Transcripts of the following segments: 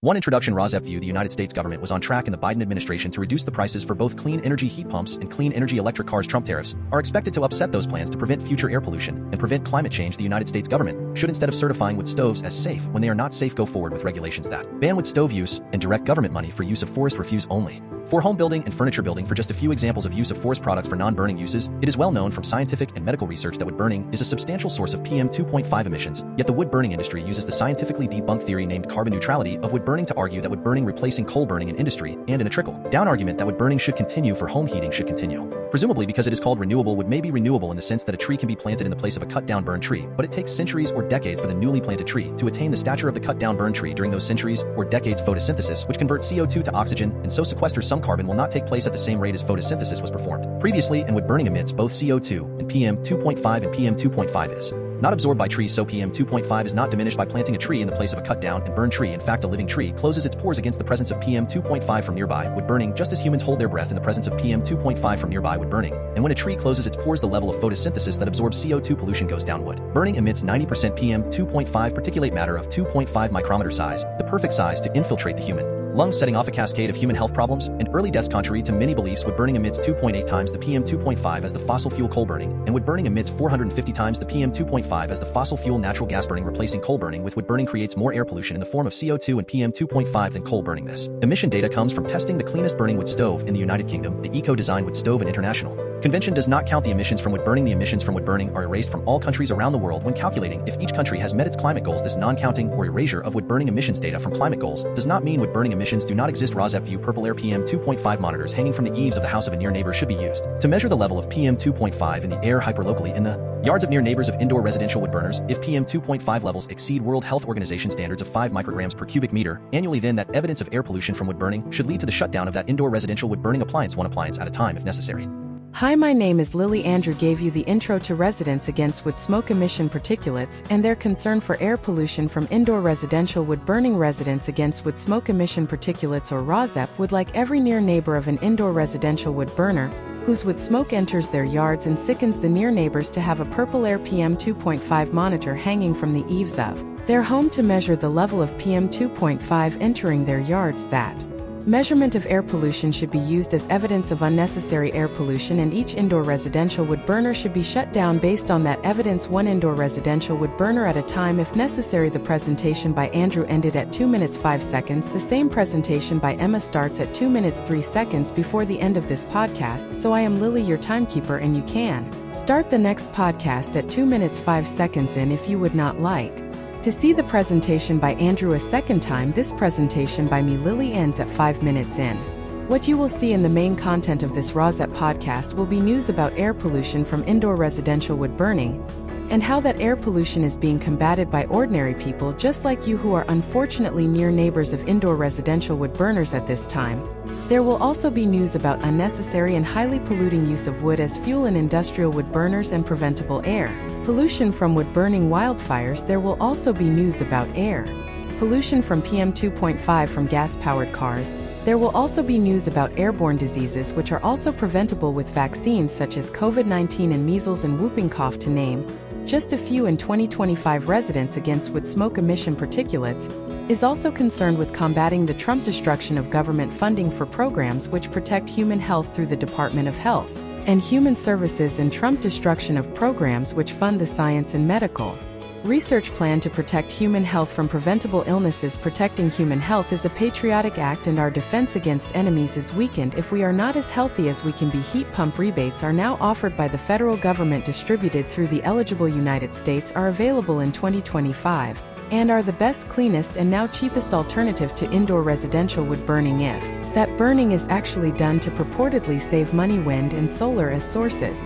One introduction RAWSEP view the United States government was on track in the Biden administration to reduce the prices for both clean energy heat pumps and clean energy electric cars. Trump tariffs are expected to upset those plans to prevent future air pollution and prevent climate change. The United States government should, instead of certifying wood stoves as safe when they are not safe, go forward with regulations that ban wood stove use and direct government money for use of forest refuse only. For home building and furniture building, for just a few examples of use of forest products for non-burning uses, it is well known from scientific and medical research that wood burning is a substantial source of PM 2.5 emissions, yet the wood burning industry uses the scientifically debunked theory named carbon neutrality of wood burning to argue that wood burning replacing coal burning in industry, and in a trickle-down argument that wood burning should continue for home heating should continue. Presumably because it is called renewable, wood may be renewable in the sense that a tree can be planted in the place of a cut-down burned tree, but it takes centuries or decades for the newly planted tree to attain the stature of the cut-down burned tree. During those centuries or decades, photosynthesis, which converts CO2 to oxygen and so sequesters some carbon, will not take place at the same rate as photosynthesis was performed previously, and wood burning emits both CO2 and PM 2.5, and PM 2.5 is not absorbed by trees, so PM 2.5 is not diminished by planting a tree in the place of a cut down and burned tree. In fact, a living tree closes its pores against the presence of PM 2.5 from nearby wood burning, just as humans hold their breath in the presence of PM 2.5 from nearby wood burning. And when a tree closes its pores, the level of photosynthesis that absorbs CO2 pollution goes down. Wood burning emits 90% PM 2.5 particulate matter of 2.5 micrometer size, the perfect size to infiltrate the human lungs, setting off a cascade of human health problems and early deaths. Contrary to many beliefs, wood burning emits 2.8 times the PM 2.5 as the fossil fuel coal burning, and wood burning emits 450 times the PM 2.5 as the fossil fuel natural gas burning. Replacing coal burning with wood burning creates more air pollution in the form of CO2 and PM 2.5 than coal burning. This emission data comes from testing the cleanest burning wood stove in the United Kingdom, the eco-design wood stove, and international convention does not count the emissions from wood burning. The emissions from wood burning are erased from all countries around the world when calculating if each country has met its climate goals. This non-counting or erasure of wood burning emissions data from climate goals does not mean wood burning emissions do not exist. RAWSEP view purple air PM 2.5 monitors hanging from the eaves of the house of a near neighbor should be used to measure the level of PM 2.5 in the air hyperlocally in the yards of near neighbors of indoor residential wood burners. If PM 2.5 levels exceed World Health Organization standards of 5 micrograms per cubic meter annually, then that evidence of air pollution from wood burning should lead to the shutdown of that indoor residential wood burning appliance, one appliance at a time if necessary. Hi, my name is Lily. Andrew gave you the intro to Residents Against Wood Smoke Emission Particulates and their concern for air pollution from indoor residential wood burning. Residents Against Wood Smoke Emission Particulates, or RAWSEP, would like every near neighbor of an indoor residential wood burner whose wood smoke enters their yards and sickens the near neighbors to have a purple air PM 2.5 monitor hanging from the eaves of their home to measure the level of PM 2.5 entering their yards. That measurement of air pollution should be used as evidence of unnecessary air pollution, and each indoor residential wood burner should be shut down based on that evidence, one indoor residential wood burner at a time if necessary. The presentation by Andrew ended at 2 minutes 5 seconds. The same presentation by Emma starts at 2 minutes 3 seconds before the end of this podcast. So I am Lily, your timekeeper, and you can start the next podcast at 2 minutes 5 seconds in if you would not like to see the presentation by Andrew a second time. This presentation by me, Lily, ends at 5 minutes in. What you will see in the main content of this RAWSEP podcast will be news about air pollution from indoor residential wood burning, and how that air pollution is being combated by ordinary people just like you who are unfortunately near neighbors of indoor residential wood burners at this time. There will also be news about unnecessary and highly polluting use of wood as fuel in industrial wood burners and preventable air pollution from wood burning wildfires. There will also be news about air pollution from PM 2.5 from gas-powered cars. There will also be news about airborne diseases which are also preventable with vaccines such as COVID-19 and measles and whooping cough, to name just a few. In 2025, Residents Against Wood Smoke Emission Particulates is also concerned with combating the Trump destruction of government funding for programs which protect human health through the Department of Health and Human Services, and Trump destruction of programs which fund the science and medical research plan to protect human health from preventable illnesses. Protecting human health is a patriotic act, and our defense against enemies is weakened if we are not as healthy as we can be. Heat pump rebates are now offered by the federal government, distributed through the eligible United States, are available in 2025, and are the best, cleanest, and now cheapest alternative to indoor residential wood burning if that burning is actually done to purportedly save money. Wind and solar as sources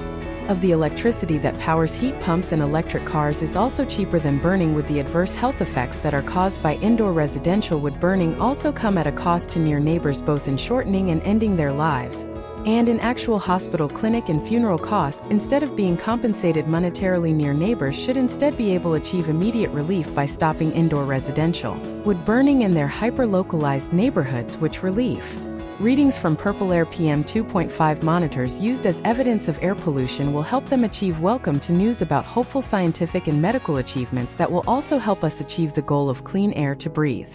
of the electricity that powers heat pumps and electric cars is also cheaper than burning, with the adverse health effects that are caused by indoor residential wood burning also come at a cost to near neighbors, both in shortening and ending their lives, and in actual hospital, clinic, and funeral costs. Instead of being compensated monetarily, near neighbors should instead be able to achieve immediate relief by stopping indoor residential wood burning in their hyper-localized neighborhoods, which relief readings from purple air PM 2.5 monitors used as evidence of air pollution will help them achieve. Welcome to news about hopeful scientific and medical achievements that will also help us achieve the goal of clean air to breathe.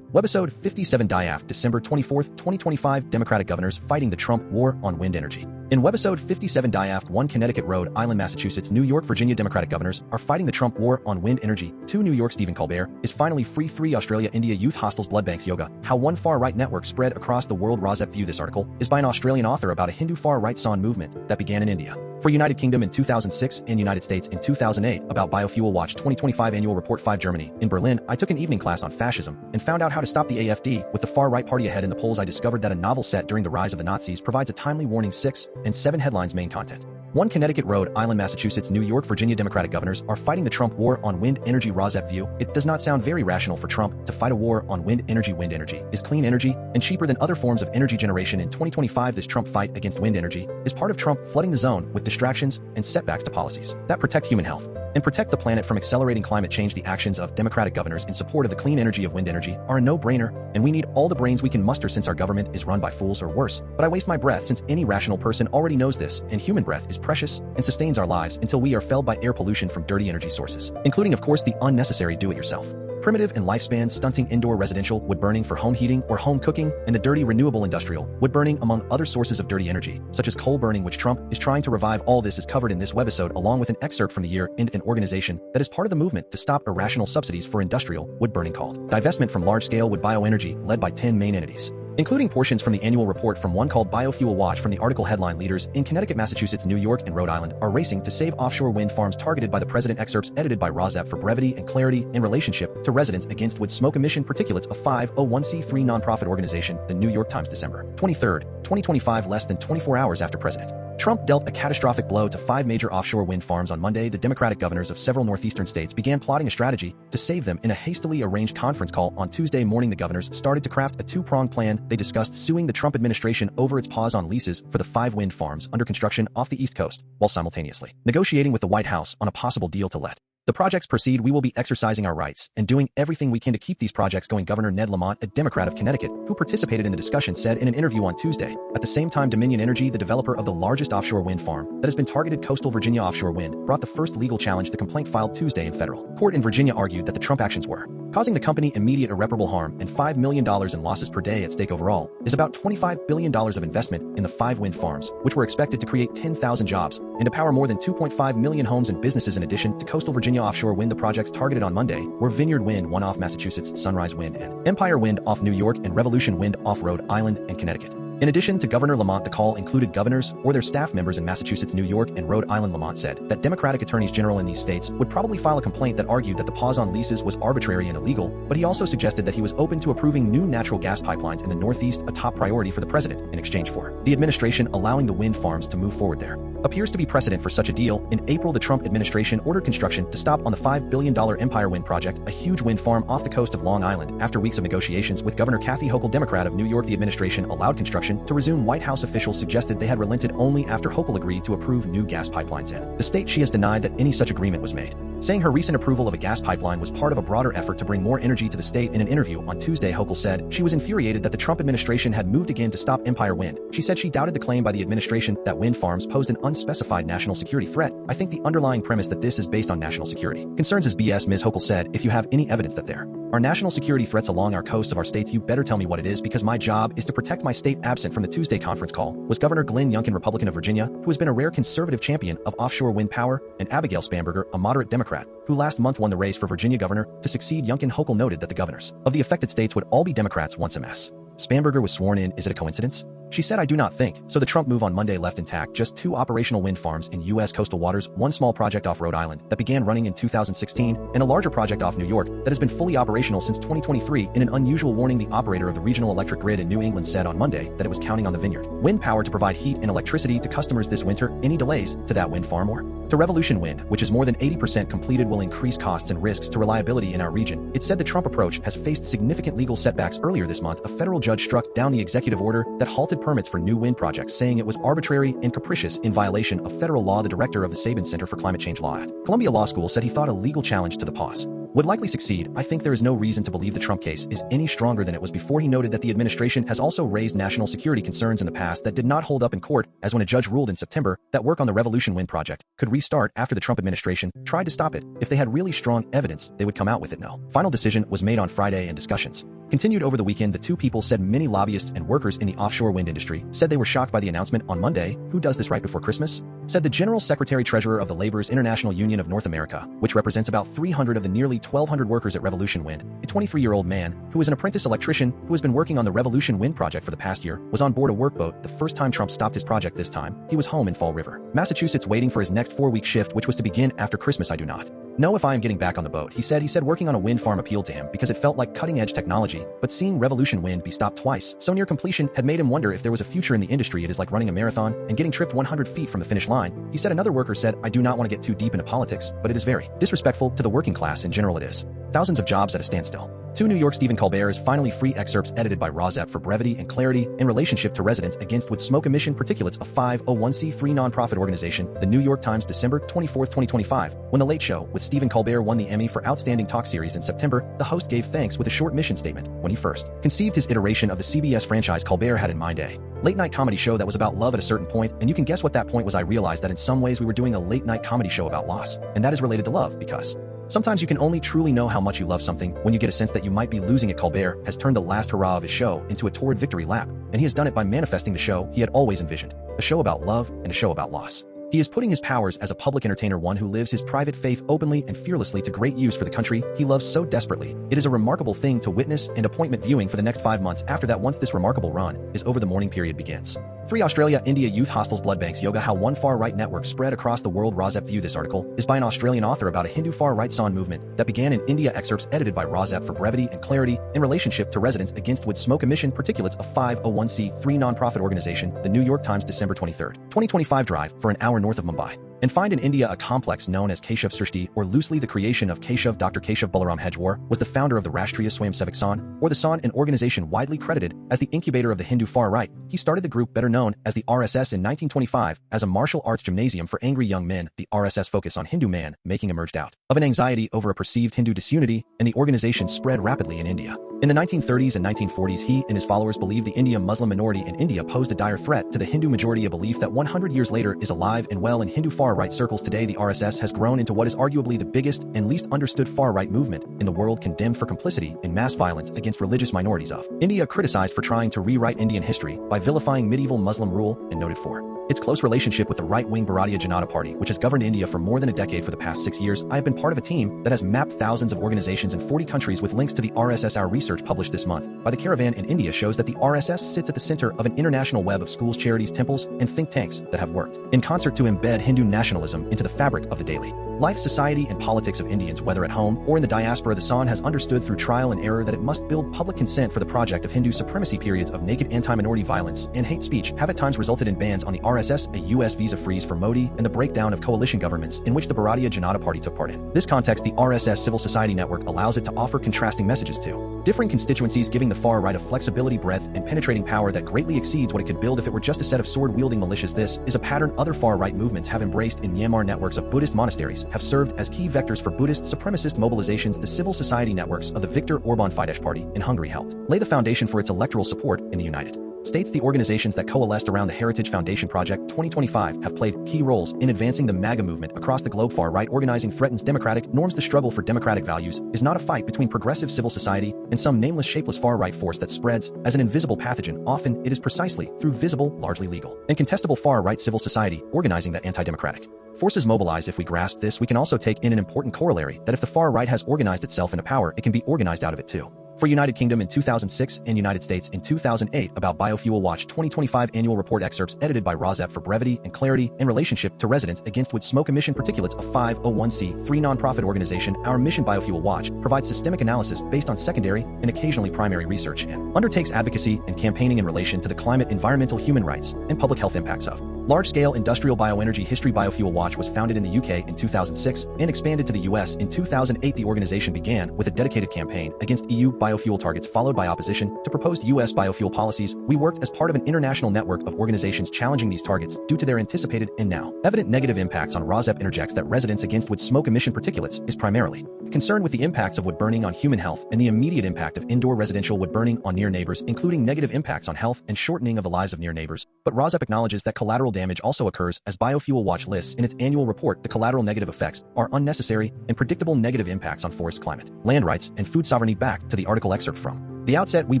Webisode 57DHYAFQ December 24, 2025 Democratic governors fighting the Trump war on wind energy. In Webisode 57DHYAFQ 1 Connecticut, Rhode Island, Massachusetts, New York, Virginia Democratic governors are fighting the Trump war on wind energy. 2 New York Stephen Colbert is finally free. 3 Australia India Youth Hostels Blood Banks Yoga. How one far-right network spread across the world. RAWSEP view. This article is by an Australian author about a Hindu far-right Sangh movement that began in India. For United Kingdom in 2006 and United States in 2008. About Biofuel Watch 2025 Annual Report 5 Germany. In Berlin, I took an evening class on fascism and found out how to stop the AfD with the far-right party ahead in the polls. I discovered that a novel set during the rise of the Nazis provides a timely warning. 6 and 7 headlines. Main content. 1 Connecticut, Rhode Island, Massachusetts, New York, Virginia Democratic governors are fighting the Trump war on wind energy. RAWSEP view. It does not sound very rational for Trump to fight a war on wind energy. Wind energy is clean energy and cheaper than other forms of energy generation. In 2025, this Trump fight against wind energy is part of Trump flooding the zone with distractions and setbacks to policies that protect human health and protect the planet from accelerating climate change. The actions of Democratic governors in support of the clean energy of wind energy are a no-brainer, and we need all the brains we can muster since our government is run by fools or worse. But I waste my breath since any rational person already knows this, and human breath is precious and sustains our lives until we are felled by air pollution from dirty energy sources, including, of course, the unnecessary do-it-yourself, primitive and lifespan stunting indoor residential wood burning for home heating or home cooking, and the dirty renewable industrial wood burning, among other sources of dirty energy, such as coal burning, which Trump is trying to revive. All this is covered in this webisode, along with an excerpt from the year in an organization that is part of the movement to stop irrational subsidies for industrial wood burning called Divestment from Large-Scale Wood Bioenergy, led by 10 main entities, including portions from the annual report from one called Biofuel Watch. From the article headline, leaders in Connecticut, Massachusetts, New York, and Rhode Island are racing to save offshore wind farms targeted by the president. Excerpts edited by RAWSEP for brevity and clarity in relationship to residents against wood smoke emission particulates. A 501c3 nonprofit organization. The New York Times, December 23, 2025. Less than 24 hours after President Trump dealt a catastrophic blow to 5 major offshore wind farms on Monday, the Democratic governors of several northeastern states began plotting a strategy to save them. In a hastily arranged conference call on Tuesday morning, the governors started to craft a 2-pronged plan. They discussed suing the Trump administration over its pause on leases for the 5 wind farms under construction off the East Coast, while simultaneously negotiating with the White House on a possible deal to let the projects proceed. We will be exercising our rights and doing everything we can to keep these projects going, Governor Ned Lamont, a Democrat of Connecticut who participated in the discussion, said in an interview on Tuesday. At the same time, Dominion Energy, the developer of the largest offshore wind farm that has been targeted, coastal Virginia Offshore Wind, brought the first legal challenge. The complaint filed Tuesday in federal court in Virginia argued that the Trump actions were causing the company immediate irreparable harm and $5 million in losses per day. At stake overall is about $25 billion of investment in the 5 wind farms, which were expected to create 10,000 jobs and to power more than 2.5 million homes and businesses. In addition to coastal Virginia Offshore Wind, the projects targeted on Monday were Vineyard Wind 1 off Massachusetts, Sunrise Wind and Empire Wind off New York, and Revolution Wind off Rhode Island and Connecticut. In addition to Governor Lamont, the call included governors or their staff members in Massachusetts, New York, and Rhode Island. Lamont said that Democratic attorneys general in these states would probably file a complaint that argued that the pause on leases was arbitrary and illegal, but he also suggested that he was open to approving new natural gas pipelines in the Northeast, a top priority for the president, in exchange for the administration allowing the wind farms to move forward. There appears to be precedent for such a deal. In April, the Trump administration ordered construction to stop on the $5 billion Empire Wind project, a huge wind farm off the coast of Long Island. After weeks of negotiations with Governor Kathy Hochul, Democrat of New York, the administration allowed construction to resume. White House officials suggested they had relented only after Hochul agreed to approve new gas pipelines in the state. She has denied that any such agreement was made, saying her recent approval of a gas pipeline was part of a broader effort to bring more energy to the state. In an interview on Tuesday, Hochul said she was infuriated that the Trump administration had moved again to stop Empire Wind. She said she doubted the claim by the administration that wind farms posed an unspecified national security threat. I think the underlying premise that this is based on national security concerns is BS, Ms. Hochul said. If you have any evidence that there are national security threats along our coasts of our states, you better tell me what it is, because my job is to protect my state. Absent from the Tuesday conference call was Governor Glenn Youngkin, Republican of Virginia, who has been a rare conservative champion of offshore wind power, and Abigail Spanberger, a moderate Democrat, who last month won the race for Virginia governor to succeed Youngkin. Hochul noted that the governors of the affected states would all be Democrats once Ms. Spanberger was sworn in. Is it a coincidence? She said, I do not think so. The Trump move on Monday left intact just 2 operational wind farms in U.S. coastal waters, 1 small project off Rhode Island that began running in 2016, and a larger project off New York that has been fully operational since 2023. In an unusual warning, the operator of the regional electric grid in New England said on Monday that it was counting on the Vineyard Wind power to provide heat and electricity to customers this winter. Any delays to that wind farm or to Revolution Wind, which is more than 80% completed, will increase costs and risks to reliability in our region. It said the Trump approach has faced significant legal setbacks. Earlier this month, a federal judge struck down the executive order that halted permits for new wind projects, saying it was arbitrary and capricious in violation of federal law. The director of the Sabin Center for Climate Change Law at Columbia Law School said he thought a legal challenge to the pause would likely succeed. I think there is no reason to believe the Trump case is any stronger than it was before. He noted that the administration has also raised national security concerns in the past that did not hold up in court, as when a judge ruled in September that work on the Revolution Wind project could restart after the Trump administration tried to stop it. If they had really strong evidence, they would come out with it. No final decision was made on Friday, and discussions Continued over the weekend, the two people said many lobbyists and workers in the offshore wind industry said they were shocked by the announcement on Monday. Who does this right before Christmas? Said the General Secretary-Treasurer of the Labor's International Union of North America, which represents about 300 of the nearly 1,200 workers at Revolution Wind. A 23-year-old man, who is an apprentice electrician who has been working on the Revolution Wind project for the past year, was on board a workboat the first time Trump stopped his project. This time, he was home in Fall River, Massachusetts, waiting for his next 4-week shift, which was to begin after Christmas. I do not know if I am getting back on the boat, he said. He said working on a wind farm appealed to him because it felt like cutting-edge technology, but seeing Revolution Wind be stopped twice, so near completion, had made him wonder if there was a future in the industry. It is like running a marathon and getting tripped 100 feet from the finish line, he said. Another worker said, I do not want to get too deep into politics, but it is very disrespectful to the working class in general. It is thousands of jobs at a standstill. 2 New York. Stephen Colbert is finally free. Excerpts edited by RAWSEP for brevity and clarity. In relationship to residents against wood smoke emission particulates, a 501c3 nonprofit organization. The New York Times, December 24, 2025. When The Late Show with Stephen Colbert won the Emmy for Outstanding Talk Series in September, the host gave thanks with a short mission statement. When he first conceived his iteration of the CBS franchise, Colbert had in mind a late-night comedy show that was about love at a certain point, and you can guess what that point was. I realized that in some ways we were doing a late-night comedy show about loss, and that is related to love, because sometimes you can only truly know how much you love something when you get a sense that you might be losing it. Colbert has turned the last hurrah of his show into a torrid victory lap, and he has done it by manifesting the show he had always envisioned, a show about love and a show about loss. He is putting his powers as a public entertainer, one who lives his private faith openly and fearlessly, to great use for the country he loves so desperately. It is a remarkable thing to witness, and appointment viewing for the next 5 months after that, once this remarkable run is over. The mourning period begins. 3 Australia, India youth hostels, blood banks, yoga, how one far-right network spread across the world. RAWSEP view. This article is by an Australian author about a Hindu far-right Sangh movement that began in India. Excerpts edited by RAWSEP for brevity and clarity. In relationship to residents against wood smoke emission particulates, a 501c3 nonprofit organization. The New York Times, December 23, 2025. Drive for an hour north of Mumbai and find in India a complex known as Keshav Srishti, or loosely the creation of Keshav. Dr. Keshav Balaram Hedgewar was the founder of the Rashtriya Swayamsevak Sangh, or the Sangh, an organization widely credited as the incubator of the Hindu far-right. He started the group, better known as the RSS, in 1925 as a martial arts gymnasium for angry young men. The RSS focus on Hindu man making emerged out of an anxiety over a perceived Hindu disunity, and the organization spread rapidly in India. In the 1930s and 1940s, he and his followers believed the Indian Muslim minority in India posed a dire threat to the Hindu majority, a belief that 100 years later is alive and well in Hindu far-right circles. Today, the RSS has grown into what is arguably the biggest and least understood far-right movement in the world, condemned for complicity in mass violence against religious minorities of India, criticized for trying to rewrite Indian history by vilifying medieval Muslim rule, and noted for its close relationship with the right-wing Bharatiya Janata Party, which has governed India for more than a decade. For the past 6 years, I have been part of a team that has mapped thousands of organizations in 40 countries with links to the RSS. Our research, published this month by the Caravan in India, shows that the RSS sits at the center of an international web of schools, charities, temples, and think tanks that have worked in concert to embed Hindu nationalism into the fabric of the daily life, society, and politics of Indians, whether at home or in the diaspora. The Sangh has understood through trial and error that it must build public consent for the project of Hindu supremacy. Periods of naked anti-minority violence and hate speech have at times resulted in bans on the RSS, a U.S. visa freeze for Modi, and the breakdown of coalition governments in which the Bharatiya Janata Party took part in. This context, the RSS civil society network allows it to offer contrasting messages to differing constituencies, giving the far right a flexibility, breadth, and penetrating power that greatly exceeds what it could build if it were just a set of sword-wielding militias. This is a pattern other far-right movements have embraced. In Myanmar, networks of Buddhist monasteries have served as key vectors for Buddhist supremacist mobilizations. The civil society networks of the Viktor Orban Fidesz party in Hungary helped lay the foundation for its electoral support in the United States. The organizations that coalesced around the Heritage Foundation Project 2025 have played key roles in advancing the MAGA movement across the globe. Far-right organizing threatens democratic norms. The struggle for democratic values is not a fight between progressive civil society and some nameless, shapeless far-right force that spreads as an invisible pathogen. Often, it is precisely through visible, largely legal, and contestable far-right civil society organizing that anti-democratic forces mobilize. If we grasp this, we can also take in an important corollary that if the far right has organized itself into power, it can be organized out of it too. For United Kingdom in 2006 and United States in 2008, About Biofuel Watch 2025 annual report. Excerpts edited by RAWSEP for brevity and clarity. In relationship to residents against wood smoke emission particulates, a 501c3 nonprofit organization. Our mission, Biofuel Watch, provides systemic analysis based on secondary and occasionally primary research, and undertakes advocacy and campaigning in relation to the climate, environmental, human rights, and public health impacts of large-scale industrial bioenergy history. Biofuel Watch was founded in the UK in 2006 and expanded to the US in 2008. The organization began with a dedicated campaign against EU biofuel targets, followed by opposition to proposed US biofuel policies. We worked as part of an international network of organizations challenging these targets due to their anticipated and now evident negative impacts on RAWSEP. Interjects that residents against wood smoke emission particulates is primarily concerned with the impacts of wood burning on human health and the immediate impact of indoor residential wood burning on near neighbors, including negative impacts on health and shortening of the lives of near neighbors. But RAWSEP acknowledges that collateral damage also occurs, as Biofuel Watch lists in its annual report. The collateral negative effects are unnecessary and predictable negative impacts on forest, climate, land rights, and food sovereignty. Back to the article. Excerpt from The outset, We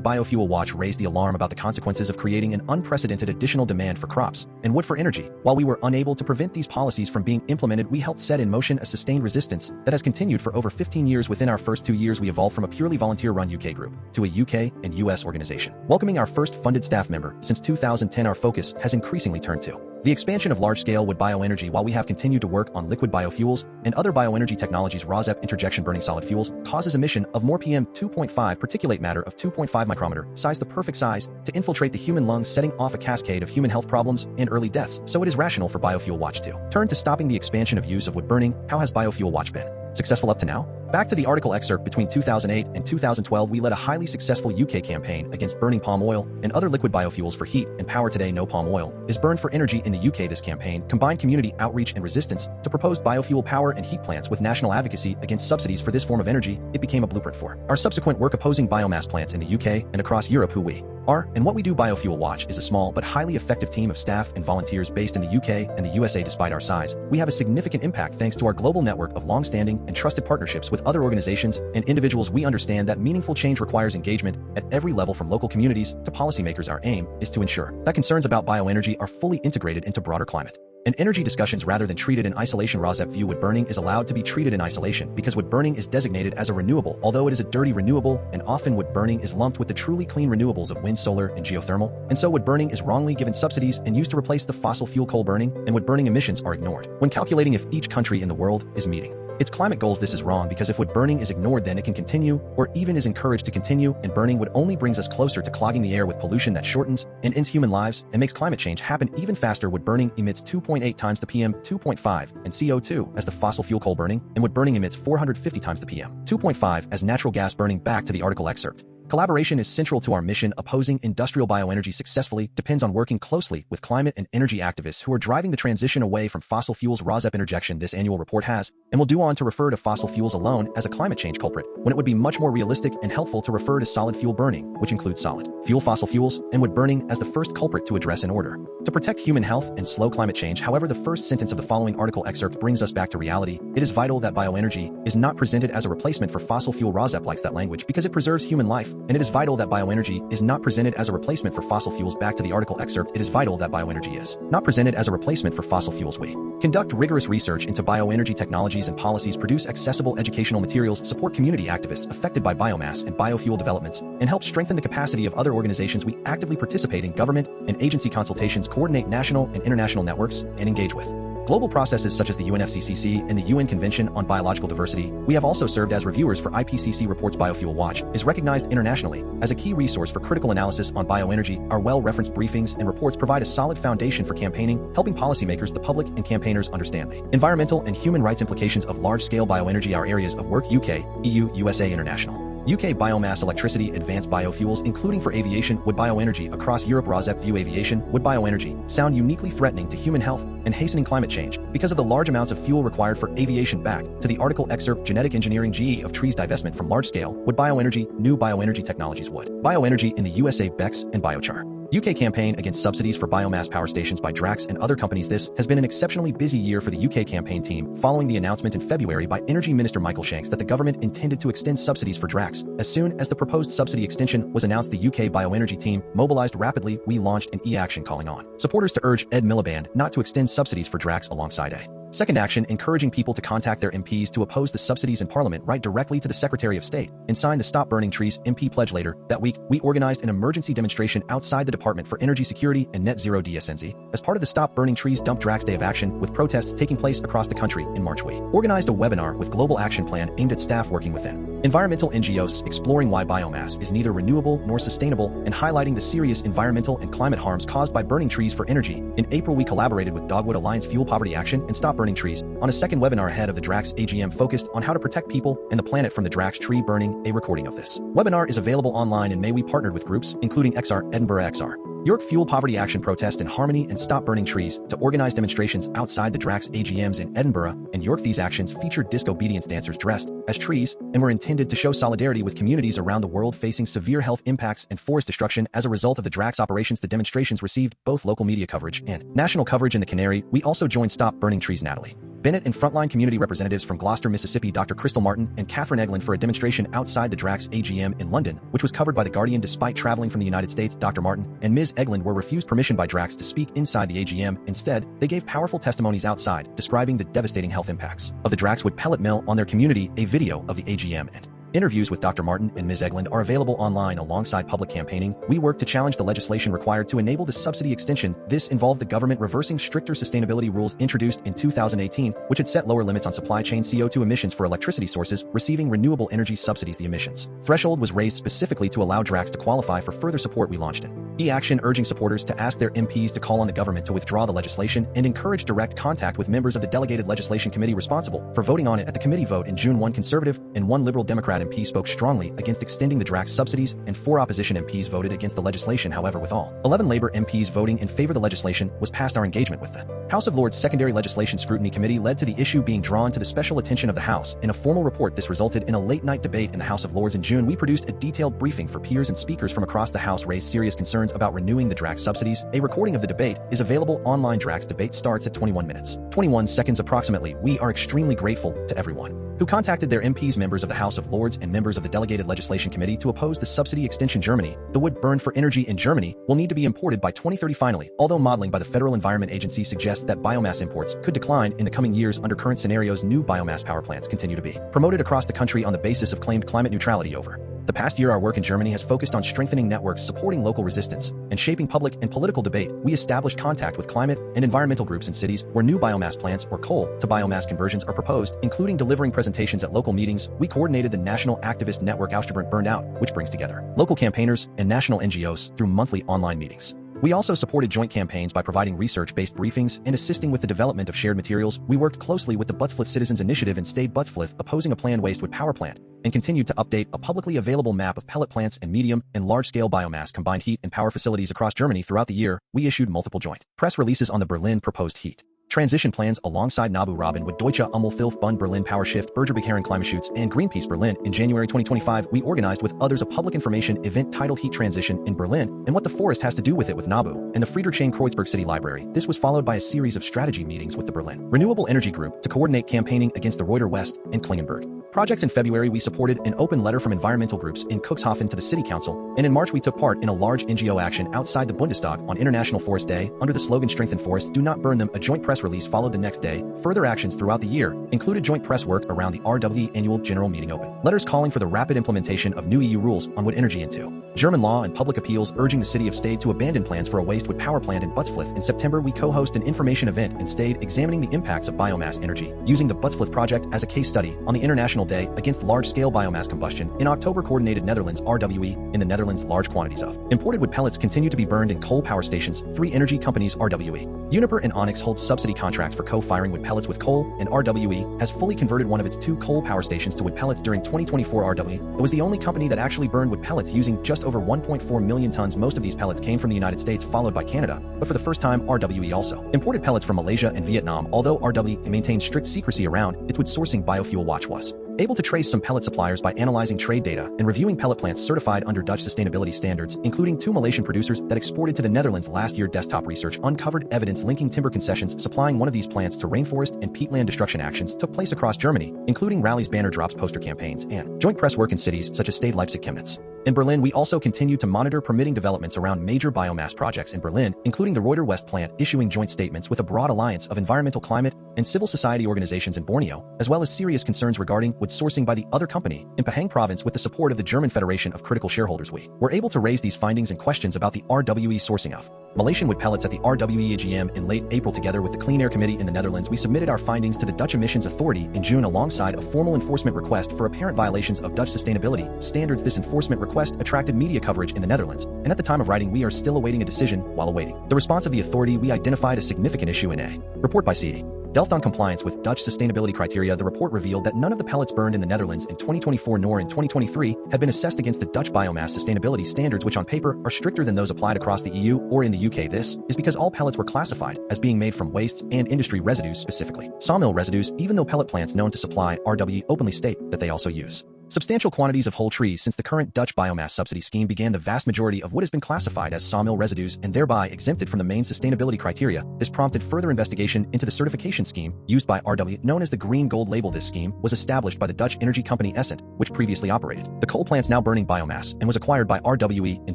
Biofuel Watch raised the alarm about the consequences of creating an unprecedented additional demand for crops and wood for energy. While we were unable to prevent these policies from being implemented, we helped set in motion a sustained resistance that has continued for over 15 years. Within our first 2 years, we evolved from a purely volunteer-run UK group to a UK and US organization. Welcoming our first funded staff member since 2010, our focus has increasingly turned to the expansion of large-scale wood bioenergy. While we have continued to work on liquid biofuels and other bioenergy technologies, RAWSEP interjection burning solid fuels causes emission of more PM2.5 particulate matter of 2.5 micrometer size, the perfect size to infiltrate the human lungs, setting off a cascade of human health problems and early deaths. So it is rational for Biofuel Watch to turn to stopping the expansion of use of wood burning. How has Biofuel Watch been successful up to now? Back to the article excerpt. Between 2008 and 2012, we led a highly successful UK campaign against burning palm oil and other liquid biofuels for heat and power. Today, no palm oil is burned for energy in the UK. This campaign combined community outreach and resistance to proposed biofuel power and heat plants with national advocacy against subsidies for this form of energy. It became a blueprint for our subsequent work opposing biomass plants in the UK and across Europe. Who we are and what we do. Biofuel Watch is a small but highly effective team of staff and volunteers based in the UK and the USA. Despite our size, we have a significant impact thanks to our global network of long-standing and trusted partnerships with other organizations and individuals. We understand that meaningful change requires engagement at every level, from local communities to policymakers. Our aim is to ensure that concerns about bioenergy are fully integrated into broader climate and energy discussions rather than treated in isolation. RAWSEP view wood burning is allowed to be treated in isolation because wood burning is designated as a renewable, although it is a dirty renewable, and often wood burning is lumped with the truly clean renewables of wind, solar, and geothermal. And so wood burning is wrongly given subsidies and used to replace the fossil fuel coal burning, and wood burning emissions are ignored when calculating if each country in the world is meeting its climate goals. This is wrong because if wood burning is ignored, then it can continue or even is encouraged to continue, and burning wood only brings us closer to clogging the air with pollution that shortens and ends human lives and makes climate change happen even faster. Wood burning emits 2.8 times the PM2.5 and CO2 as the fossil fuel coal burning, and wood burning emits 450 times the PM2.5 as natural gas burning. Back to the article excerpt. Collaboration is central to our mission. Opposing industrial bioenergy successfully depends on working closely with climate and energy activists who are driving the transition away from fossil fuels. RAWSEP interjection. This annual report has and will do on to refer to fossil fuels alone as a climate change culprit, when it would be much more realistic and helpful to refer to solid fuel burning, which includes solid fuel fossil fuels and wood burning, as the first culprit to address in order to protect human health and slow climate change. However, the first sentence of the following article excerpt brings us back to reality. It is vital that bioenergy is not presented as a replacement for fossil fuel. RAWSEP likes that language because it preserves human life, and it is vital that bioenergy is not presented as a replacement for fossil fuels. Back to the article excerpt. It is vital that bioenergy is not presented as a replacement for fossil fuels. We conduct rigorous research into bioenergy technologies and policies, produce accessible educational materials, support community activists affected by biomass and biofuel developments, and help strengthen the capacity of other organizations. We actively participate in government and agency consultations, coordinate national and international networks, and engage with global processes such as the UNFCCC and the UN Convention on Biological Diversity. We have also served as reviewers for IPCC reports. Biofuel Watch is recognized internationally as a key resource for critical analysis on bioenergy. Our well-referenced briefings and reports provide a solid foundation for campaigning, helping policymakers, the public, and campaigners understand the environmental and human rights implications of large-scale bioenergy. Our areas of work: UK, EU, USA, international. UK biomass, electricity, advanced biofuels, including for aviation, wood bioenergy. Across Europe, RAWSEP view aviation, wood bioenergy sound uniquely threatening to human health and hastening climate change because of the large amounts of fuel required for aviation. Back to the article excerpt. Genetic engineering GE of trees, divestment from large-scale wood bioenergy, new bioenergy technologies. Wood bioenergy in the USA, BECS and biochar. UK campaign against subsidies for biomass power stations by Drax and other companies. This has been an exceptionally busy year for the UK campaign team, following the announcement in February by Energy Minister Michael Shanks that the government intended to extend subsidies for Drax. As soon as the proposed subsidy extension was announced, the UK bioenergy team mobilized rapidly. We launched an e-action calling on supporters to urge Ed Miliband not to extend subsidies for Drax, alongside a second action encouraging people to contact their MPs to oppose the subsidies in Parliament, write directly to the Secretary of State, and sign the Stop Burning Trees MP pledge. Later that week, we organized an emergency demonstration outside the Department for Energy Security and Net Zero DSNZ as part of the Stop Burning Trees Dump Drax Day of Action, with protests taking place across the country. In March, we organized a webinar with global action plan aimed at staff working within environmental NGOs, exploring why biomass is neither renewable nor sustainable and highlighting the serious environmental and climate harms caused by burning trees for energy. In April, we collaborated with Dogwood Alliance Fuel Poverty Action and Stop Burning Trees on a second webinar ahead of the Drax AGM focused on how to protect people and the planet from the Drax tree burning. A recording of this webinar is available online. In May, we partnered with groups including XR, Edinburgh XR, York Fuel Poverty Action, Protest in Harmony, and Stop Burning Trees to organize demonstrations outside the Drax AGMs in Edinburgh and York. These actions featured disco obedience dancers dressed as trees and were intended to show solidarity with communities around the world facing severe health impacts and forest destruction as a result of the Drax operations. The demonstrations received both local media coverage and national coverage. In the Canary, we also joined Stop Burning Trees' Natalie Bennett and frontline community representatives from Gloucester, Mississippi, Dr. Crystal Martin and Catherine Eglin for a demonstration outside the Drax AGM in London, which was covered by The Guardian. Despite traveling from the United States, Dr. Martin and Ms. Eglin were refused permission by Drax to speak inside the AGM. Instead, they gave powerful testimonies outside, describing the devastating health impacts of the Drax wood pellet mill on their community. A video of the AGM and interviews with Dr. Martin and Ms. Eglin are available online alongside public campaigning. We work to challenge the legislation required to enable the subsidy extension. This involved the government reversing stricter sustainability rules introduced in 2018, which had set lower limits on supply chain CO2 emissions for electricity sources receiving renewable energy subsidies. The emissions threshold was raised specifically to allow Drax to qualify for further support. We launched an e-action urging supporters to ask their MPs to call on the government to withdraw the legislation and encourage direct contact with members of the delegated legislation committee responsible for voting on it. At the committee vote in June, 1 conservative and 1 liberal Democrat MP spoke strongly against extending the Drax subsidies, and 4 opposition MPs voted against the legislation. However, with all 11 Labor MPs voting in favor, the legislation was passed. Our engagement with the House of Lords Secondary Legislation Scrutiny Committee led to the issue being drawn to the special attention of the House. In a formal report, this resulted in a late-night debate in the House of Lords. In June, we produced a detailed briefing for peers, and speakers from across the House raised serious concerns about renewing the Drax subsidies. A recording of the debate is available online. Drax debate starts at 21 minutes 21 seconds approximately. We are extremely grateful to everyone who contacted their MPs, members of the House of Lords and members of the Delegated Legislation Committee, to oppose the subsidy extension. Germany. The wood burned for energy in Germany will need to be imported by 2030. Finally, although modeling by the Federal Environment Agency suggests that biomass imports could decline in the coming years under current scenarios, new biomass power plants continue to be promoted across the country on the basis of claimed climate neutrality. Over the past year, our work in Germany has focused on strengthening networks, supporting local resistance, and shaping public and political debate. We established contact with climate and environmental groups in cities where new biomass plants or coal to biomass conversions are proposed, including delivering presentations at local meetings. We coordinated the National Activist Network Aussterbrand Burned Out, which brings together local campaigners and national NGOs through monthly online meetings. We also supported joint campaigns by providing research-based briefings and assisting with the development of shared materials. We worked closely with the Buttsflith Citizens Initiative and stayed Buttsflith opposing a planned wastewood power plant, and continued to update a publicly available map of pellet plants and medium and large-scale biomass combined heat and power facilities across Germany. Throughout the year, we issued multiple joint press releases on the Berlin proposed heat transition plans alongside NABU, Robin with Deutsche Umwelthilfe, Berlin Power Shift, Bergerbekehren Klimaschutz, and Greenpeace Berlin. In January 2025, we organized with others a public information event titled Heat Transition in Berlin and What the Forest Has to Do with It with NABU and the Friedrichshain-Kreuzberg City Library. This was followed by a series of strategy meetings with the Berlin Renewable Energy Group to coordinate campaigning against the Rhode West and Klingenberg projects. In February, we supported an open letter from environmental groups in Cuxhaven to the City Council, and in March we took part in a large NGO action outside the Bundestag on International Forest Day under the slogan Strengthen Forests, Do Not Burn Them. A joint press release followed the next day. Further actions throughout the year included joint press work around the RWE Annual General Meeting, open letters calling for the rapid implementation of new EU rules on wood energy into German law, and public appeals urging the city of Stade to abandon plans for a wastewood power plant in Buttsflith. In September, we co-host an information event in Stade examining the impacts of biomass energy using the Buttsflith project as a case study on the International Day Against Large-Scale Biomass Combustion. In October, coordinated Netherlands RWE. In the Netherlands, large quantities of imported wood pellets continue to be burned in coal power stations. 3 energy companies, RWE, Uniper, and Onyx, hold subsidy contracts for co-firing wood pellets with coal, and RWE has fully converted one of its 2 coal power stations to wood pellets during 2024. RWE was the only company that actually burned wood pellets using just over 1.4 million tons. Most of these pellets came from the United States, followed by Canada, but for the first time, RWE also imported pellets from Malaysia and Vietnam. Although RWE maintained strict secrecy around its wood sourcing, Biofuel Watch was able to trace some pellet suppliers by analyzing trade data and reviewing pellet plants certified under Dutch sustainability standards, including 2 Malaysian producers that exported to the Netherlands last year. Desktop research uncovered evidence linking timber concessions supplying one of these plants to rainforest and peatland destruction. Actions took place across Germany, including rallies, banner drops, poster campaigns, and joint press work in cities such as Stade, Leipzig, Chemnitz. In Berlin, we also continue to monitor permitting developments around major biomass projects in Berlin, including the Rhode West plant, issuing joint statements with a broad alliance of environmental, climate, and civil society organizations in Borneo, as well as serious concerns regarding wood sourcing by the other company in Pahang province. With the support of the German Federation of Critical Shareholders, we were able to raise these findings and questions about the RWE sourcing of Malaysian wood pellets at the RWE AGM in late April. Together with the Clean Air Committee in the Netherlands, we submitted our findings to the Dutch Emissions Authority in June alongside a formal enforcement request for apparent violations of Dutch sustainability standards. This enforcement request attracted media coverage in the Netherlands, and at the time of writing, we are still awaiting a decision. While awaiting the response of the authority, we identified a significant issue in a report by CE Delft on compliance with Dutch sustainability criteria. The report revealed that none of the pellets burned in the Netherlands in 2024 nor in 2023 had been assessed against the Dutch biomass sustainability standards, which on paper are stricter than those applied across the EU or in the UK. This is because all pellets were classified as being made from wastes and industry residues, specifically sawmill residues, even though pellet plants known to supply RWE openly state that they also use Substantial quantities of whole trees since the current Dutch biomass subsidy scheme began the vast majority of what has been classified as sawmill residues and thereby exempted from the main sustainability criteria. This prompted further investigation into the certification scheme used by RW, known as the Green Gold label. This scheme was established by the Dutch energy company Essent, which previously operated the coal plants now burning biomass and was acquired by RWE in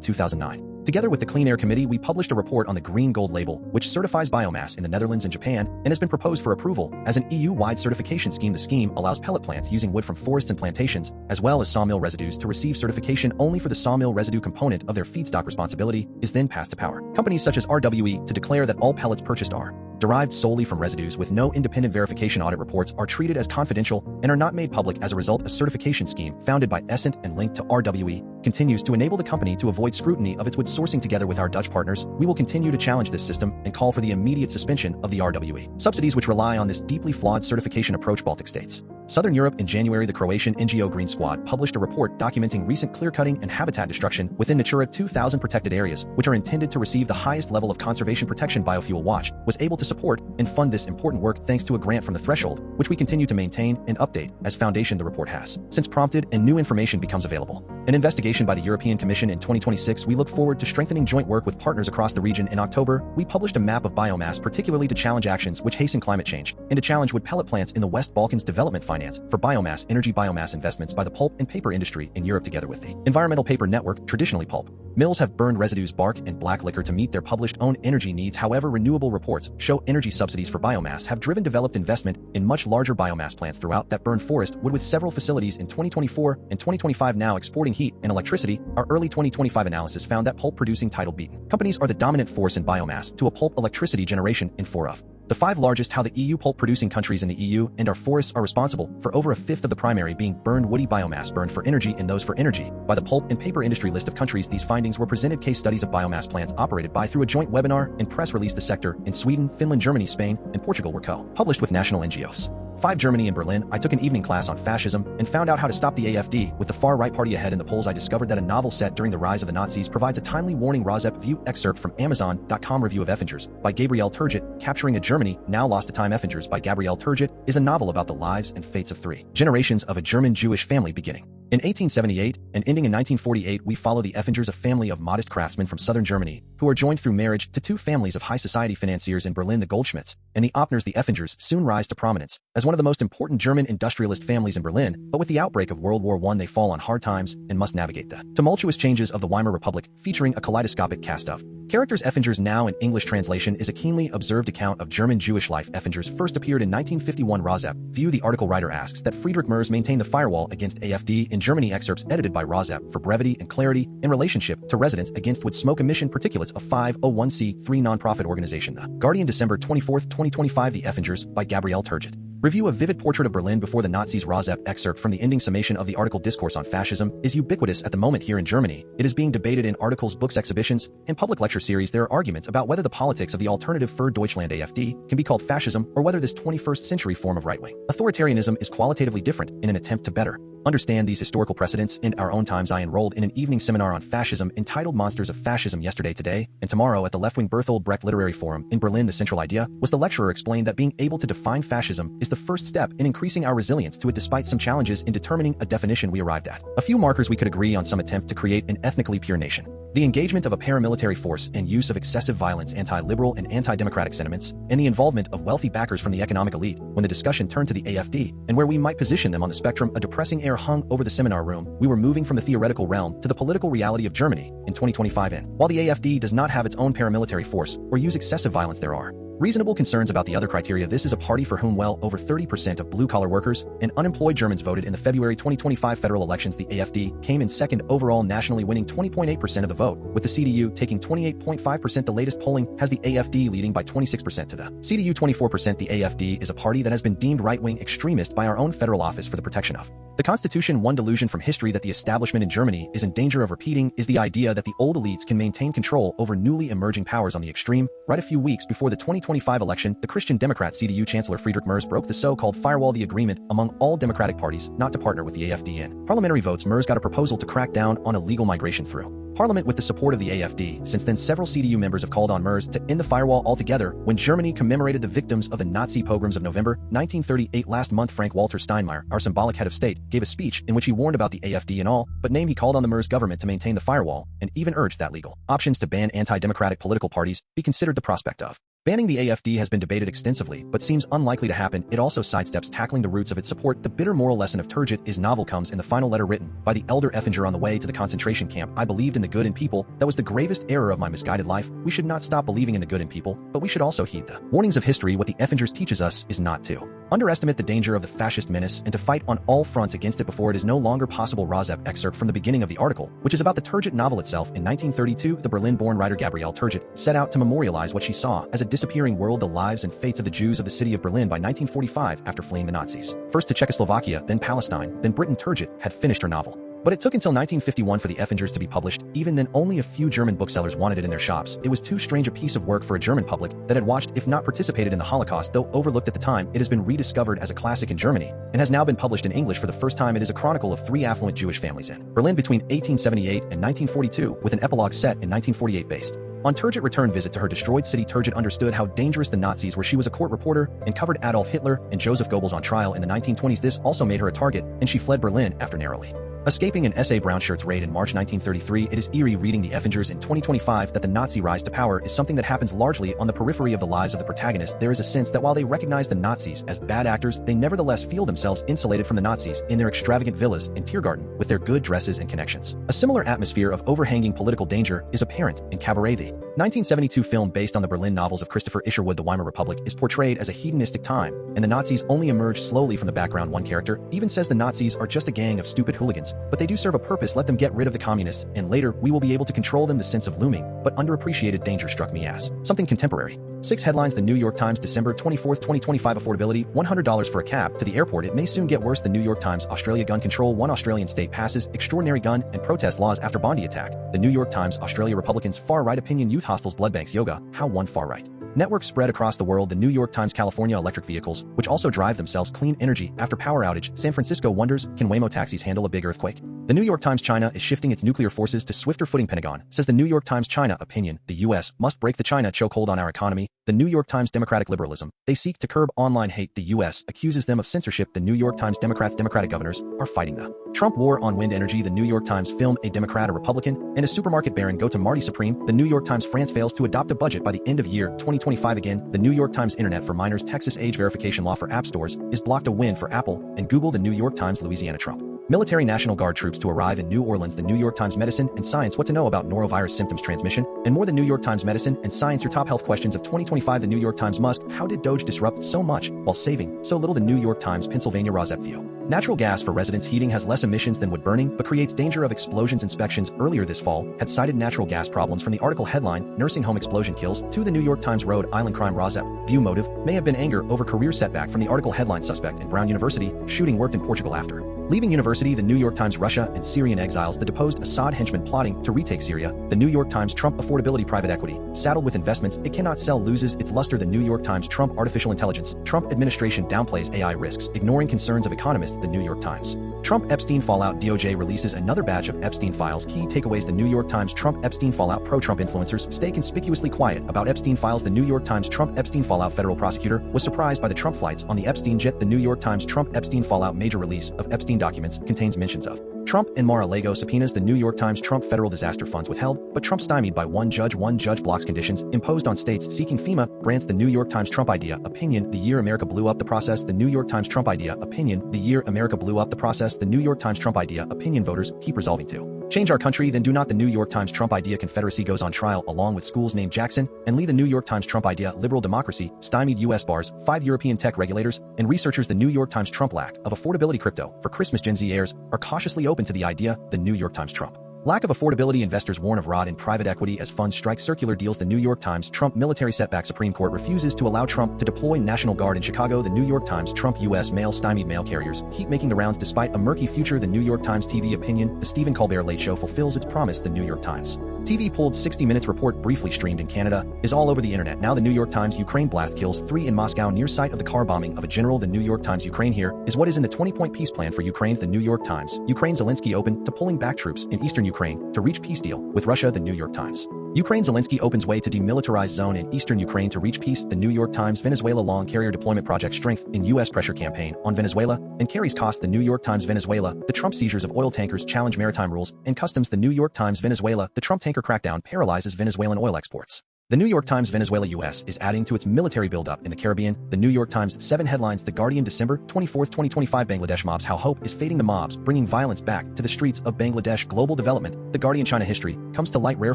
2009. Together with the Clean Air Committee, we published a report on the Green Gold label, which certifies biomass in the Netherlands and Japan and has been proposed for approval as an EU-wide certification scheme. The scheme allows pellet plants using wood from forests and plantations, as well as sawmill residues, to receive certification only for the sawmill residue component of their feedstock. Responsibility is then passed to power companies such as RWE to declare that all pellets purchased are derived solely from residues with no independent verification. Audit reports are treated as confidential and are not made public. As a result, a certification scheme founded by Essent and linked to RWE continues to enable the company to avoid scrutiny of its wood sourcing. Together with our Dutch partners, we will continue to challenge this system and call for the immediate suspension of the RWE subsidies which rely on this deeply flawed certification approach. Baltic states. Southern Europe. In January, the Croatian NGO Green Squad published a report documenting recent clear-cutting and habitat destruction within Natura 2000 protected areas, which are intended to receive the highest level of conservation protection. Biofuel Watch was able to support and fund this important work thanks to a grant from the Threshold, which we continue to maintain and update as foundation. The report has since prompted and new information becomes available. An investigation by the European Commission in 2026. We look forward to strengthening joint work with partners across the region. In October, we published a map of biomass, particularly to challenge actions which hasten climate change and to challenge wood pellet plants in the West Balkans. Development finance for biomass energy biomass investments by the pulp and paper industry in Europe. Together with the Environmental Paper Network, traditionally pulp mills have burned residues, bark, and black liquor to meet their published own energy needs. However, renewable reports show energy subsidies for biomass have driven developed investment in much larger biomass plants throughout that burn forest wood, with several facilities in 2024 and 2025 now exporting heat and electricity. Our early 2025 analysis found that pulp producing tidal beaten companies are the dominant force in biomass to a pulp electricity generation in 4 of the 5 largest how the EU pulp producing countries in the EU, and our forests are responsible for over a fifth of the primary being burned woody biomass burned for energy and those for energy by the pulp and paper industry. List of countries. These findings were presented case studies of biomass plants operated by through a joint webinar and press release. The sector in Sweden, Finland, Germany, Spain, and Portugal were co-published with national NGOs. 5. Germany. In Berlin, I took an evening class on fascism and found out how to stop the AfD with the far-right party ahead in the polls. I discovered that a novel set during the rise of the Nazis provides a timely warning. RAWSEP view excerpt from Amazon.com. Review of Effingers by Gabrielle Turgid. Capturing a Germany Now Lost to Time. Effingers by Gabrielle Turgid is a novel about the lives and fates of 3 generations of a German Jewish family beginning in 1878 and ending in 1948. We follow the Effingers, a family of modest craftsmen from southern Germany, who are joined through marriage to 2 families of high society financiers in Berlin, the Goldschmidts and the Opners. The Effingers soon rise to prominence as one of the most important German industrialist families in Berlin, but with the outbreak of World War I, they fall on hard times and must navigate the tumultuous changes of the Weimar Republic, featuring a kaleidoscopic cast of characters. Effingers Now in English translation is a keenly observed account of German Jewish life. Effingers first appeared in 1951. RAWSEP view. The article writer asks that Friedrich Merz maintain the firewall against AfD in Germany. Excerpts edited by RAWSEP for brevity and clarity in relationship to residents against wood smoke emission particulates of 501c3 nonprofit organization. The Guardian, December 24, 2025. The Effingers by Gabrielle Turgid. Review. A vivid portrait of Berlin before the Nazis. RAWSEP excerpt from the ending summation of the article. Discourse on fascism is ubiquitous at the moment here in Germany. It is being debated in articles, books, exhibitions, and public lecture series. There are arguments about whether the politics of the Alternative für Deutschland AfD can be called fascism or whether this 21st century form of right-wing authoritarianism is qualitatively different. In an attempt to better understand these historical precedents in our own times, I enrolled in an evening seminar on fascism entitled Monsters of Fascism yesterday, today, and tomorrow at the left-wing Bertolt Brecht Literary Forum in Berlin. The central idea was the lecturer explained that being able to define fascism is the first step in increasing our resilience to it. Despite some challenges in determining a definition, we arrived at a few markers we could agree on. Some attempt to create an ethnically pure nation, the engagement of a paramilitary force and use of excessive violence, anti-liberal and anti-democratic sentiments, and the involvement of wealthy backers from the economic elite. When the discussion turned to the AfD and where we might position them on the spectrum, a depressing air hung over the seminar room. We were moving from the theoretical realm to the political reality of Germany in 2025. And while the AfD does not have its own paramilitary force or use excessive violence, there are reasonable concerns about the other criteria. This is a party for whom well over 30% of blue-collar workers and unemployed Germans voted in the February 2025 federal elections. The AfD came in second overall nationally, winning 20.8% of the vote, with the CDU taking 28.5%. The latest polling has the AfD leading by 26% to the CDU 24%. The AfD is a party that has been deemed right-wing extremist by our own Federal Office for the Protection of the Constitution. One delusion from history that the establishment in Germany is in danger of repeating is the idea that the old elites can maintain control over newly emerging powers on the extreme right. A few weeks before the 2025 2025 election, the Christian Democrat CDU Chancellor Friedrich Merz broke the so-called firewall, the agreement among all Democratic parties not to partner with the AfD in parliamentary votes. Merz got a proposal to crack down on illegal migration through Parliament with the support of the AfD. Since then, several CDU members have called on Merz to end the firewall altogether. When Germany commemorated the victims of the Nazi pogroms of November 1938 last month, Frank-Walter Steinmeier, our symbolic head of state, gave a speech in which he warned about the AfD and all, but he called on the Merz government to maintain the firewall and even urged that legal options to ban anti-democratic political parties be considered. The prospect of banning the AfD has been debated extensively, but seems unlikely to happen. It also sidesteps tackling the roots of its support. The bitter moral lesson of Turgid is novel comes in the final letter written by the elder Effinger on the way to the concentration camp. I believed in the good in people. That was the gravest error of my misguided life. We should not stop believing in the good in people, but we should also heed the warnings of history. What the Effingers teaches us is not to underestimate the danger of the fascist menace and to fight on all fronts against it before it is no longer possible. RAWSEP excerpt from the beginning of the article, which is about the Turgid novel itself. In 1932, the Berlin-born writer Gabriele Turgid set out to memorialize what she saw as a disappearing world, the lives and fates of the Jews of the city of Berlin by 1945 after fleeing the Nazis. First to Czechoslovakia, then Palestine, then Britain. Turgid had finished her novel. But it took until 1951 for the Effingers to be published. Even then, only a few German booksellers wanted it in their shops. It was too strange a piece of work for a German public that had watched, if not participated in the Holocaust. Though overlooked at the time, it has been rediscovered as a classic in Germany and has now been published in English for the first time. It is a chronicle of three affluent Jewish families in Berlin between 1878 and 1942, with an epilogue set in 1948 based on Turgid's return visit to her destroyed city. Turgid understood how dangerous the Nazis were. She was a court reporter and covered Adolf Hitler and Joseph Goebbels on trial in the 1920s. This also made her a target, and she fled Berlin after narrowly escaping an S.A. Brownshirt's raid in March 1933. It is eerie reading the Effingers in 2025 that the Nazi rise to power is something that happens largely on the periphery of the lives of the protagonist. There is a sense that while they recognize the Nazis as bad actors, they nevertheless feel themselves insulated from the Nazis in their extravagant villas and Tiergarten with their good dresses and connections. A similar atmosphere of overhanging political danger is apparent in Cabaret. The 1972 film based on the Berlin novels of Christopher Isherwood, The Weimar Republic, is portrayed as a hedonistic time, and the Nazis only emerge slowly from the background. One character even says the Nazis are just a gang of stupid hooligans, but they do serve a purpose. Let them get rid of the communists, and later we will be able to control them. The sense of looming but underappreciated danger struck me as something contemporary. 6 headlines. The New York Times, December 24, 2025. Affordability, $100 for a cab to the airport. It may soon get worse. The New York Times, Australia. Gun control. One Australian state passes extraordinary gun and protest laws after Bondi attack. The New York Times, Australia. Republicans, far-right opinion. Youth hostels, blood banks, yoga. How one far-right network spread across the world. The New York Times, California. Electric vehicles, which also drive themselves. Clean energy after power outage. San Francisco wonders, can Waymo taxis handle a big earthquake? The New York Times, China is shifting its nuclear forces to swifter footing. Pentagon says. The New York Times, China opinion. The U.S. must break the China chokehold on our economy. The New York Times, Democratic liberalism. They seek to curb online hate. The U.S. accuses them of censorship. The New York Times, Democrats, Democratic governors are fighting the Trump war on wind energy. The New York Times, film. A Democrat, a Republican, and a supermarket baron go to Marty Supreme. The New York Times, France fails to adopt a budget by the end of year 2025. Again, the New York Times, internet for minors. Texas age verification law for app stores is blocked. A win for Apple and Google. The New York Times, Louisiana. Trump military National Guard troops to arrive in New Orleans. The New York Times, Medicine and Science, what to know about norovirus symptoms, transmission, and more. The New York Times, Medicine and Science, your top health questions of 2025. The New York Times, Musk, how did Doge disrupt so much while saving so little? The New York Times, Pennsylvania. RAWSEP view. Natural gas for residence heating has less emissions than wood burning, but creates danger of explosions. Inspections earlier this fall had cited natural gas problems. From the article headline, Nursing Home Explosion Kills. To the New York Times, Rhode Island crime. RAWSEP view. Motive may have been anger over career setback. From the article headline, Suspect in Brown University shooting worked in Portugal after leaving university. The New York Times, Russia and Syrian exiles. The deposed Assad henchmen plotting to retake Syria. The New York Times, Trump affordability. Private equity saddled with investments it cannot sell loses its luster. The New York Times, Trump artificial intelligence. Trump administration downplays AI risks, ignoring concerns of economists. The New York Times, Trump Epstein fallout. DOJ releases another batch of Epstein files. Key takeaways. The New York Times, Trump Epstein fallout. Pro-Trump influencers stay conspicuously quiet about Epstein files. The New York Times, Trump Epstein fallout. Federal prosecutor was surprised by the Trump flights on the Epstein jet. The New York Times, Trump Epstein fallout. Major release of Epstein documents contains mentions of Trump and Mar-a-Lago subpoenas. The New York Times, Trump federal disaster funds withheld, but Trump stymied by one judge. One judge blocks conditions imposed on states seeking FEMA grants. The New York Times, Trump idea opinion. The year America blew up the process. The New York Times, Trump idea opinion. The year America blew up the process. The New York Times, Trump idea opinion. Voters keep resolving to change our country, then do not. The New York Times, Trump idea Confederacy goes on trial along with schools named Jackson and Lee. The New York Times, Trump idea liberal democracy stymied U.S. bars, 5 European tech regulators and researchers. The New York Times, Trump lack of affordability crypto for Christmas. Gen Z heirs are cautiously open to the idea. The New York Times, Trump lack of affordability. Investors warn of rot in private equity as funds strike circular deals. The New York Times, Trump military setback. Supreme Court refuses to allow Trump to deploy National Guard in Chicago. The New York Times, Trump U.S. mail stymied. Mail carriers keep making the rounds despite a murky future. The New York Times, TV opinion. The Stephen Colbert Late Show fulfills its promise. The New York Times, TV pulled 60 Minutes report briefly streamed in Canada is all over the internet. Now the New York Times Ukraine blast kills 3 in Moscow near site of the car bombing of a general. The New York Times Ukraine here is what is in the 20-point peace plan for Ukraine. The New York Times Ukraine Zelensky open to pulling back troops in eastern Ukraine to reach peace deal with Russia. The New York Times Ukraine Zelensky opens way to demilitarized zone in eastern Ukraine to reach peace. The New York Times Venezuela long carrier deployment project strength in U.S. pressure campaign on Venezuela and carries cost. The New York Times Venezuela the Trump seizures of oil tankers challenge maritime rules and customs. The New York Times Venezuela the Trump tanker crackdown paralyzes Venezuelan oil exports. The New York Times Venezuela U.S. is adding to its military buildup in the Caribbean. The New York Times 7 headlines. The Guardian December 24, 2025 Bangladesh mobs how hope is fading. The mobs bringing violence back to the streets of Bangladesh. Global development. The Guardian China history comes to light. Rare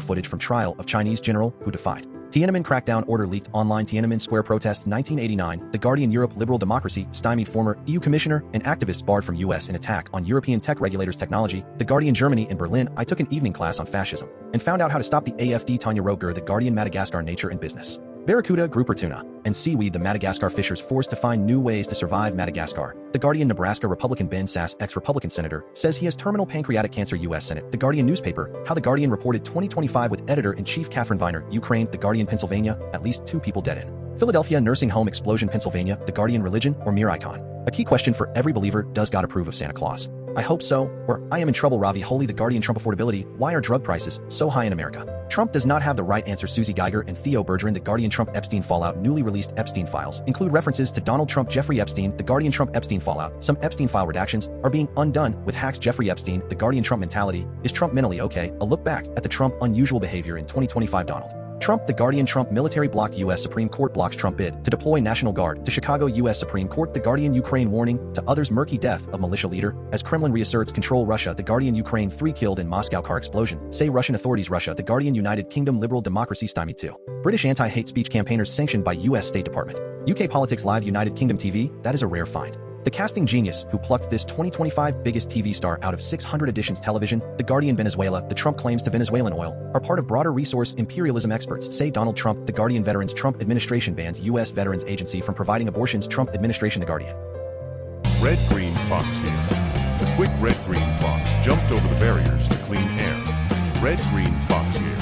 footage from trial of Chinese general who defied Tiananmen crackdown order leaked online. Tiananmen Square protests 1989. The Guardian Europe liberal democracy stymied former EU commissioner and activists barred from U.S. in attack on European tech regulators technology. The Guardian Germany and Berlin. I took an evening class on fascism and found out how to stop the AfD. Tanya Roger. The Guardian Madagascar nature and business. Barracuda, grouper tuna, and seaweed. The Madagascar fishers forced to find new ways to survive Madagascar. The Guardian Nebraska Republican Ben Sasse, ex-Republican senator, says he has terminal pancreatic cancer. U.S. Senate. The Guardian newspaper, how the Guardian reported 2025 with editor-in-chief Catherine Viner. Ukraine. The Guardian Pennsylvania, at least 2 people dead in Philadelphia nursing home explosion. Pennsylvania. The Guardian religion or mere icon? A key question for every believer. Does God approve of Santa Claus? I hope so, or I am in trouble. Ravi Holy. The Guardian Trump affordability. Why are drug prices so high in America? Trump does not have the right answer. Susie Geiger and Theo Bergeron. The Guardian Trump Epstein fallout. Newly released Epstein files include references to Donald Trump. Jeffrey Epstein. The Guardian Trump Epstein fallout. Some Epstein file redactions are being undone with hacks. Jeffrey Epstein. The Guardian Trump mentality. Is Trump mentally okay? A look back at the Trump unusual behavior in 2025. Donald Trump. The Guardian Trump military blocked. U.S. Supreme Court blocks Trump bid to deploy National Guard to Chicago. U.S. Supreme Court. The Guardian Ukraine warning to others. Murky death of militia leader as Kremlin reasserts control. Russia. The Guardian Ukraine 3 killed in Moscow car explosion, say Russian authorities. Russia. The Guardian United Kingdom liberal democracy stymied too. British anti-hate speech campaigners sanctioned by U.S. State Department. UK politics live. United Kingdom TV. That is a rare find. The casting genius who plucked this 2025 biggest TV star out of 600 editions television. The Guardian Venezuela. The Trump claims to Venezuelan oil are part of broader resource imperialism. Experts say Donald Trump. The Guardian Veterans. Trump administration bans U.S. Veterans Agency from providing abortions. Trump administration. The Guardian. Red Green Fox here. The quick red green fox jumped over the barriers to clean air. Red Green Fox here.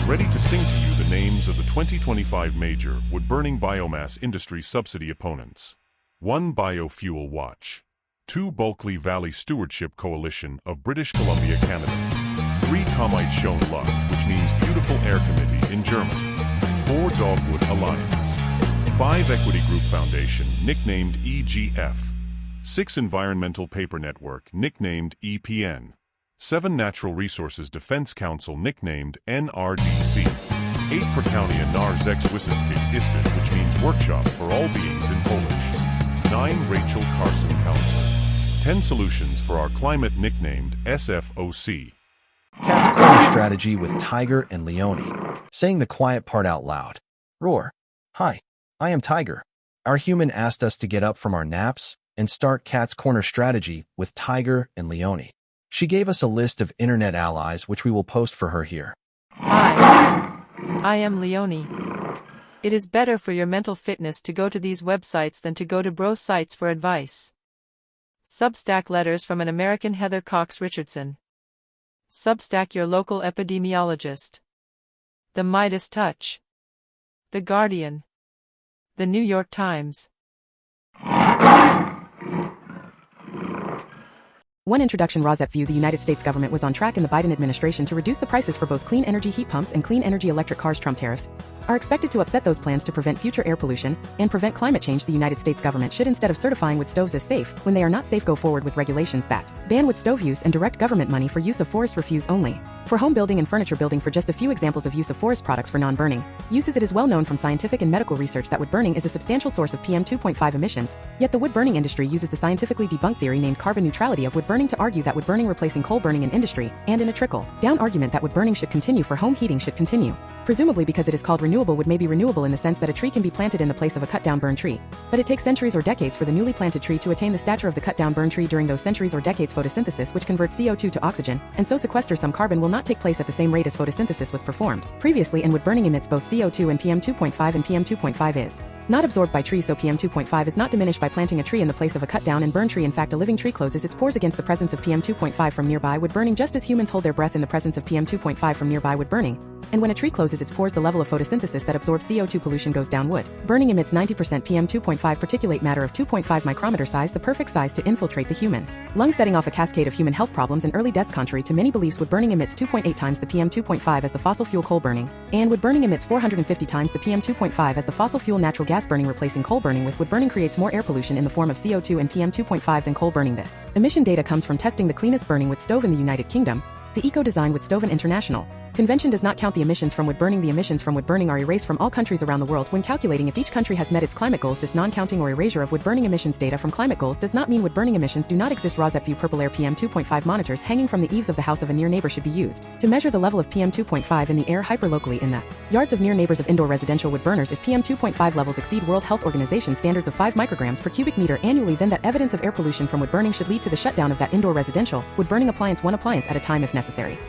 Ready to sing to you the names of the 2025 major wood-burning biomass industry subsidy opponents. 1 Biofuel Watch. 2 Bulkley Valley Stewardship Coalition of British Columbia, Canada. 3 Comite Schoen Luft, which means Beautiful Air Committee in German. 4 Dogwood Alliance. 5 Equity Group Foundation, nicknamed EGF. 6 Environmental Paper Network, nicknamed EPN. 7 Natural Resources Defense Council, nicknamed NRDC. 8 Prakaunia Narzeks Wysystkich Istet, which means Workshop for All Beings in Polish. 9 Rachel Carson Council. 10 Solutions for Our Climate, nicknamed SFOC. Cat's corner strategy with Tiger and Leone. Saying the quiet part out loud. Roar. Hi, I am Tiger. Our human asked us to get up from our naps and start Cat's corner strategy with Tiger and Leone. She gave us a list of internet allies which we will post for her here. Hi, I am Leone. It is better for your mental fitness to go to these websites than to go to bro sites for advice. Substack letters from an American Heather Cox Richardson. Substack your local epidemiologist. The Midas Touch. The Guardian. The New York Times. One introduction. RAWSEP view. The United States government was on track in the Biden administration to reduce the prices for both clean energy heat pumps and clean energy electric cars. Trump tariffs are expected to upset those plans to prevent future air pollution and prevent climate change. The United States government should, instead of certifying wood stoves as safe when they are not safe, go forward with regulations that ban wood stove use and direct government money for use of forest refuse only. For home building and furniture building. For just a few examples of use of forest products for non-burning uses, it is well known from scientific and medical research that wood burning is a substantial source of PM 2.5 emissions. Yet the wood burning industry uses the scientifically debunked theory named carbon neutrality of wood burning to argue that wood burning replacing coal burning in industry, and in a trickle-down argument that wood burning should continue for home heating should continue. Presumably because it is called renewable, wood may be renewable in the sense that a tree can be planted in the place of a cut-down burned tree. But it takes centuries or decades for the newly planted tree to attain the stature of the cut-down burned tree. During those centuries or decades, photosynthesis, which converts CO2 to oxygen, and so sequesters some carbon, will not take place at the same rate as photosynthesis was performed previously, and wood burning emits both CO2 and PM2.5, and PM2.5 is not absorbed by trees, so PM2.5 is not diminished by planting a tree in the place of a cut down and burn tree. In fact, a living tree closes its pores against the presence of PM2.5 from nearby wood burning, just as humans hold their breath in the presence of PM2.5 from nearby wood burning. And when a tree closes its pores, the level of photosynthesis that absorbs CO2 pollution goes down. Wood burning emits 90% PM2.5 particulate matter of 2.5 micrometer size, the perfect size to infiltrate the human lung, setting off a cascade of human health problems and early deaths. Contrary to many beliefs, wood burning emits 2.8 times the PM2.5 as the fossil fuel coal burning, and wood burning emits 450 times the PM2.5 as the fossil fuel natural gas burning. Replacing coal burning with wood burning creates more air pollution in the form of CO2 and PM2.5 than coal burning. This emission data comes from testing the cleanest burning wood stove in the United Kingdom. The Eco-Design Wood Stove and International Convention does not count the emissions from wood burning. The emissions from wood burning are erased from all countries around the world when calculating if each country has met its climate goals. This non-counting or erasure of wood burning emissions data from climate goals does not mean wood burning emissions do not exist. RAWSEP View Purple Air PM2.5 monitors hanging from the eaves of the house of a near neighbor should be used to measure the level of PM2.5 in the air hyperlocally in the yards of near neighbors of indoor residential wood burners. If PM2.5 levels exceed World Health Organization standards of 5 micrograms per cubic meter annually, then that evidence of air pollution from wood burning should lead to the shutdown of that indoor residential wood burning appliance, one appliance at a time if necessary.